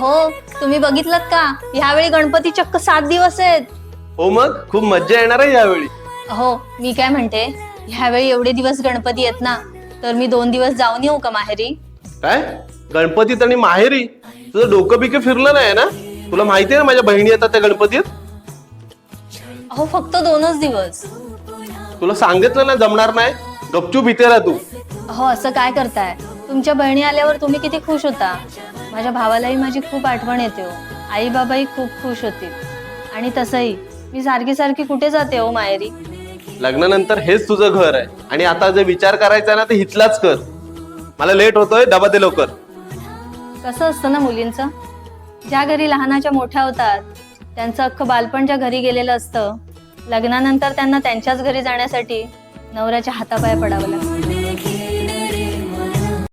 अहो तुम्ही बघितलं का ह्यावेळी गणपती चक्क 7 दिवस आहेत. हो मग खूप मज्जा येणार आहे यावेळी. अहो मी काय म्हणते ह्यावेळी एवढे दिवस गणपती आहेत ना, तर मी 2 दिवस जाऊन येऊ का माहेरी? काय गणपतीत आणि माहेरी? तुझं डोकं बिकं फिरलं नाही ना? तुला माहितीये ना माझ्या बहिणी येतात त्या गणपतीत. अहो फक्त 2च दिवस. तुला सांगितलं ना जमणार नाही. गपचूप इथे राह तू. अहो असं काय करताय? तुमच्या बहिणी आल्यावर तुम्ही किती खुश होता. माझ्या भावालाही माझी खूप आठवण येते हो. आई बाबाही खूप खुश होतील. आणि तसंही मी सारखी सारखी कुठे जाते हो माहेरी. लग्नानंतर हेच तुझं घर आहे आणि आता जे विचार करायचा ना ते हितलाच कर. मला लेट होतोय, डबा दे लवकर. कसं असतं ना मुलींचं, ज्या घरी लहानाच्या मोठ्या होतात त्यांचं अख्खं बालपण ज्या घरी गेलेलं असतं, लग्नानंतर त्यांना त्यांच्याच घरी जाण्यासाठी नवऱ्याच्या हातापाया पडावं लागतं.